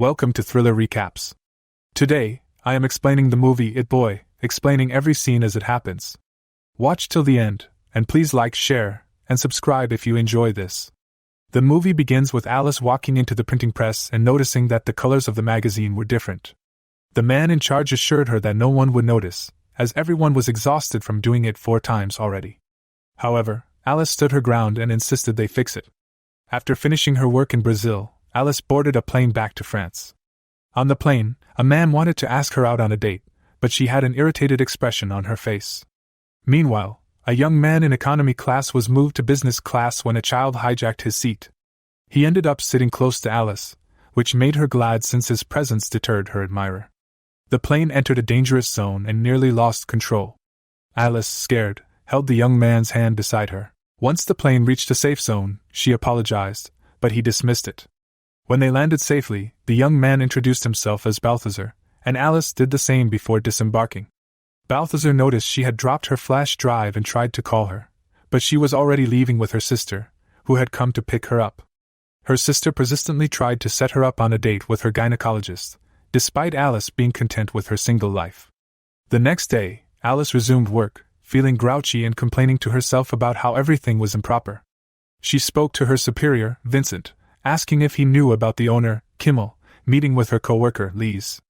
Welcome to Thriller Recaps. Today, I am explaining the movie It Boy, explaining every scene as it happens. Watch till the end, and please like, share, and subscribe if you enjoy this. The movie begins with Alice walking into the printing press and noticing that the colors of the magazine were different. The man in charge assured her that no one would notice, as everyone was exhausted from doing it 4 times already. However, Alice stood her ground and insisted they fix it. After finishing her work in Brazil, Alice boarded a plane back to France. On the plane, a man wanted to ask her out on a date, but she had an irritated expression on her face. Meanwhile, a young man in economy class was moved to business class when a child hijacked his seat. He ended up sitting close to Alice, which made her glad since his presence deterred her admirer. The plane entered a dangerous zone and nearly lost control. Alice, scared, held the young man's hand beside her. Once the plane reached a safe zone, she apologized, but he dismissed it. When they landed safely, the young man introduced himself as Balthazar, and Alice did the same before disembarking. Balthazar noticed she had dropped her flash drive and tried to call her, but she was already leaving with her sister, who had come to pick her up. Her sister persistently tried to set her up on a date with her gynecologist, despite Alice being content with her single life. The next day, Alice resumed work, feeling grouchy and complaining to herself about how everything was improper. She spoke to her superior, Vincent, asking if he knew about the owner, Kimmel, meeting with her co-worker, Lise.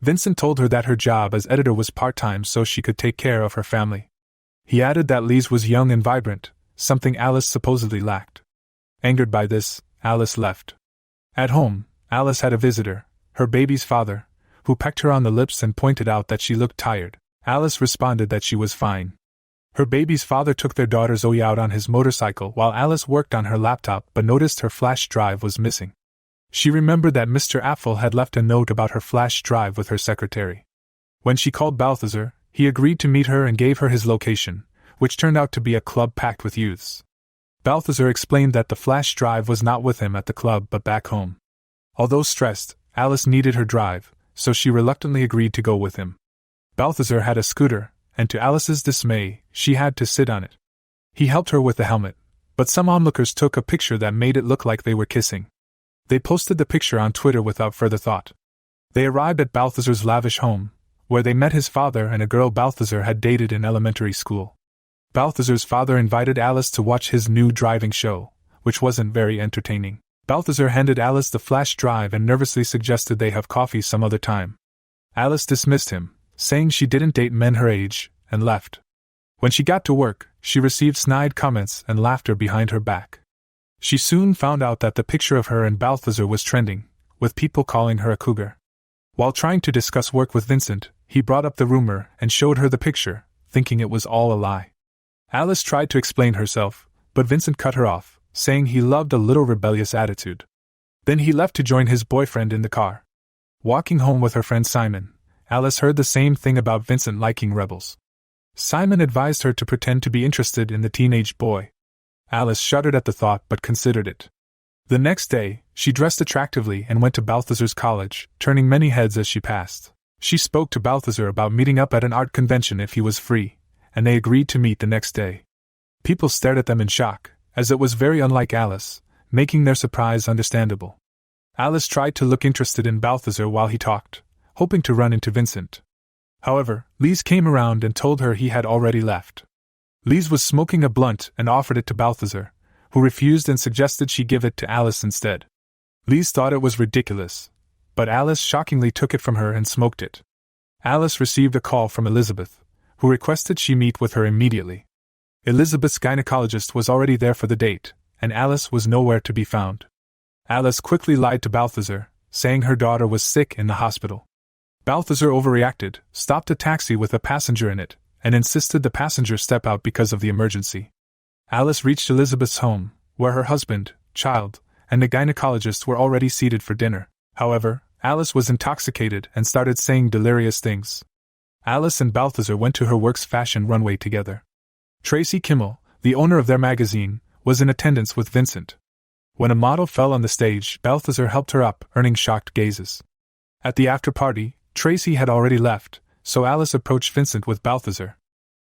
Vincent told her that her job as editor was part-time so she could take care of her family. He added that Lise was young and vibrant, something Alice supposedly lacked. Angered by this, Alice left. At home, Alice had a visitor, her baby's father, who pecked her on the lips and pointed out that she looked tired. Alice responded that she was fine. Her baby's father took their daughter Zoe out on his motorcycle while Alice worked on her laptop but noticed her flash drive was missing. She remembered that Mr. Apfel had left a note about her flash drive with her secretary. When she called Balthazar, he agreed to meet her and gave her his location, which turned out to be a club packed with youths. Balthazar explained that the flash drive was not with him at the club but back home. Although stressed, Alice needed her drive, so she reluctantly agreed to go with him. Balthazar had a scooter, and to Alice's dismay, she had to sit on it. He helped her with the helmet, but some onlookers took a picture that made it look like they were kissing. They posted the picture on Twitter without further thought. They arrived at Balthazar's lavish home, where they met his father and a girl Balthazar had dated in elementary school. Balthazar's father invited Alice to watch his new driving show, which wasn't very entertaining. Balthazar handed Alice the flash drive and nervously suggested they have coffee some other time. Alice dismissed him, saying she didn't date men her age, and left. When she got to work, she received snide comments and laughter behind her back. She soon found out that the picture of her and Balthazar was trending, with people calling her a cougar. While trying to discuss work with Vincent, he brought up the rumor and showed her the picture, thinking it was all a lie. Alice tried to explain herself, but Vincent cut her off, saying he loved a little rebellious attitude. Then he left to join his boyfriend in the car. Walking home with her friend Simon, Alice heard the same thing about Vincent liking rebels. Simon advised her to pretend to be interested in the teenage boy. Alice shuddered at the thought but considered it. The next day, she dressed attractively and went to Balthazar's college, turning many heads as she passed. She spoke to Balthazar about meeting up at an art convention if he was free, and they agreed to meet the next day. People stared at them in shock, as it was very unlike Alice, making their surprise understandable. Alice tried to look interested in Balthazar while he talked, hoping to run into Vincent. However, Lise came around and told her he had already left. Lise was smoking a blunt and offered it to Balthazar, who refused and suggested she give it to Alice instead. Lise thought it was ridiculous, but Alice shockingly took it from her and smoked it. Alice received a call from Elizabeth, who requested she meet with her immediately. Elizabeth's gynecologist was already there for the date, and Alice was nowhere to be found. Alice quickly lied to Balthazar, saying her daughter was sick in the hospital. Balthazar overreacted, stopped a taxi with a passenger in it, and insisted the passenger step out because of the emergency. Alice reached Elizabeth's home, where her husband, child, and the gynecologist were already seated for dinner. However, Alice was intoxicated and started saying delirious things. Alice and Balthazar went to her work's fashion runway together. Tracy Kimmel, the owner of their magazine, was in attendance with Vincent. When a model fell on the stage, Balthazar helped her up, earning shocked gazes. At the after-party, Tracy had already left, so Alice approached Vincent with Balthazar.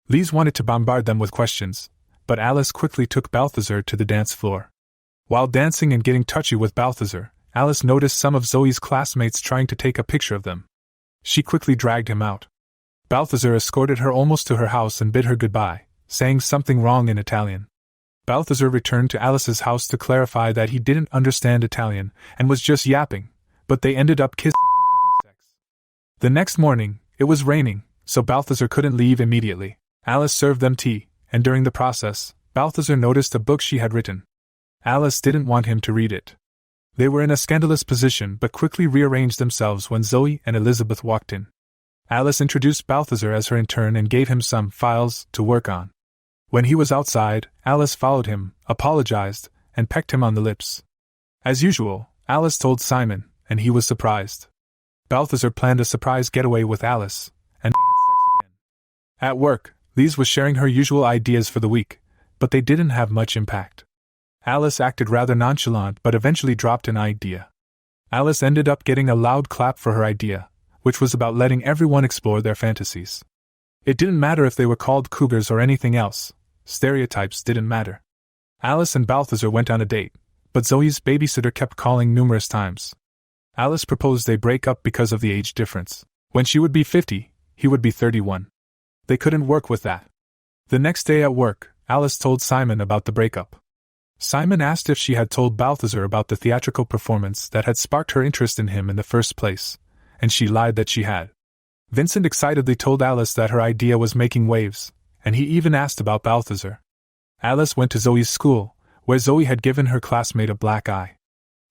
Lise wanted to bombard them with questions, but Alice quickly took Balthazar to the dance floor. While dancing and getting touchy with Balthazar, Alice noticed some of Zoe's classmates trying to take a picture of them. She quickly dragged him out. Balthazar escorted her almost to her house and bid her goodbye, saying something wrong in Italian. Balthazar returned to Alice's house to clarify that he didn't understand Italian and was just yapping, but they ended up kissing and having sex. The next morning, it was raining, so Balthazar couldn't leave immediately. Alice served them tea, and during the process, Balthazar noticed a book she had written. Alice didn't want him to read it. They were in a scandalous position but quickly rearranged themselves when Zoe and Elizabeth walked in. Alice introduced Balthazar as her intern and gave him some files to work on. When he was outside, Alice followed him, apologized, and pecked him on the lips. As usual, Alice told Simon, and he was surprised. Balthazar planned a surprise getaway with Alice, and they had sex again. At work, Lise was sharing her usual ideas for the week, but they didn't have much impact. Alice acted rather nonchalant but eventually dropped an idea. Alice ended up getting a loud clap for her idea, which was about letting everyone explore their fantasies. It didn't matter if they were called cougars or anything else, stereotypes didn't matter. Alice and Balthazar went on a date, but Zoe's babysitter kept calling numerous times. Alice proposed they break up because of the age difference. When she would be 50, he would be 31. They couldn't work with that. The next day at work, Alice told Simon about the breakup. Simon asked if she had told Balthazar about the theatrical performance that had sparked her interest in him in the first place, and she lied that she had. Vincent excitedly told Alice that her idea was making waves, and he even asked about Balthazar. Alice went to Zoe's school, where Zoe had given her classmate a black eye.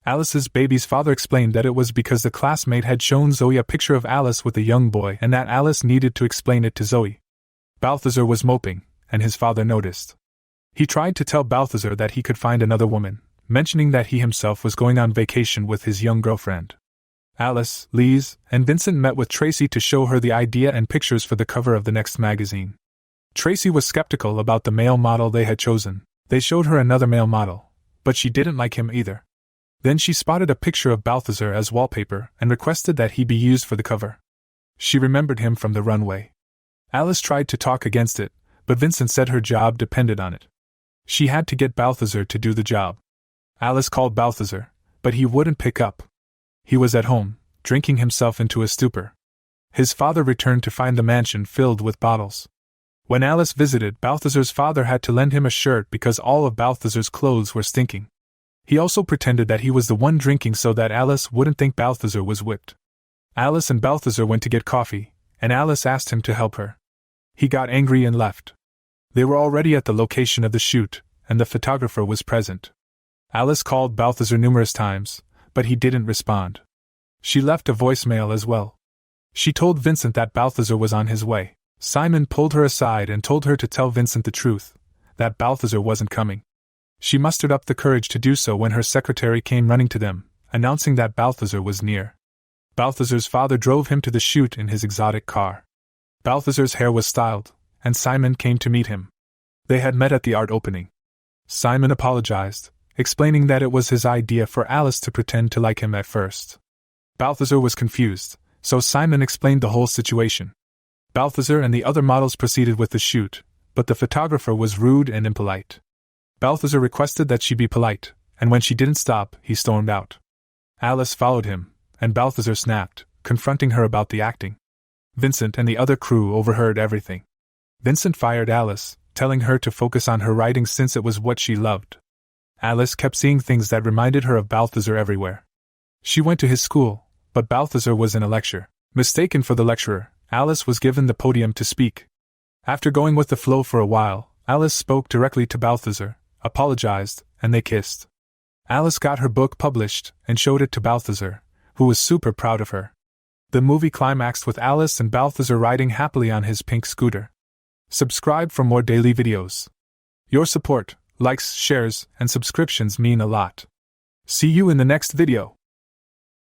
Alice's baby's father explained that it was because the classmate had shown Zoe a picture of Alice with a young boy and that Alice needed to explain it to Zoe. Balthazar was moping, and his father noticed. He tried to tell Balthazar that he could find another woman, mentioning that he himself was going on vacation with his young girlfriend. Alice, Lise, and Vincent met with Tracy to show her the idea and pictures for the cover of the next magazine. Tracy was skeptical about the male model they had chosen. They showed her another male model, but she didn't like him either. Then she spotted a picture of Balthazar as wallpaper and requested that he be used for the cover. She remembered him from the runway. Alice tried to talk against it, but Vincent said her job depended on it. She had to get Balthazar to do the job. Alice called Balthazar, but he wouldn't pick up. He was at home, drinking himself into a stupor. His father returned to find the mansion filled with bottles. When Alice visited, Balthazar's father had to lend him a shirt because all of Balthazar's clothes were stinking. He also pretended that he was the one drinking so that Alice wouldn't think Balthazar was whipped. Alice and Balthazar went to get coffee, and Alice asked him to help her. He got angry and left. They were already at the location of the shoot, and the photographer was present. Alice called Balthazar numerous times, but he didn't respond. She left a voicemail as well. She told Vincent that Balthazar was on his way. Simon pulled her aside and told her to tell Vincent the truth, that Balthazar wasn't coming. She mustered up the courage to do so when her secretary came running to them, announcing that Balthazar was near. Balthazar's father drove him to the shoot in his exotic car. Balthazar's hair was styled, and Simon came to meet him. They had met at the art opening. Simon apologized, explaining that it was his idea for Alice to pretend to like him at first. Balthazar was confused, so Simon explained the whole situation. Balthazar and the other models proceeded with the shoot, but the photographer was rude and impolite. Balthazar requested that she be polite, and when she didn't stop, he stormed out. Alice followed him, and Balthazar snapped, confronting her about the acting. Vincent and the other crew overheard everything. Vincent fired Alice, telling her to focus on her writing since it was what she loved. Alice kept seeing things that reminded her of Balthazar everywhere. She went to his school, but Balthazar was in a lecture. Mistaken for the lecturer, Alice was given the podium to speak. After going with the flow for a while, Alice spoke directly to Balthazar, apologized, and they kissed. Alice got her book published and showed it to Balthazar, who was super proud of her. The movie climaxed with Alice and Balthazar riding happily on his pink scooter. Subscribe for more daily videos. Your support, likes, shares, and subscriptions mean a lot. See you in the next video.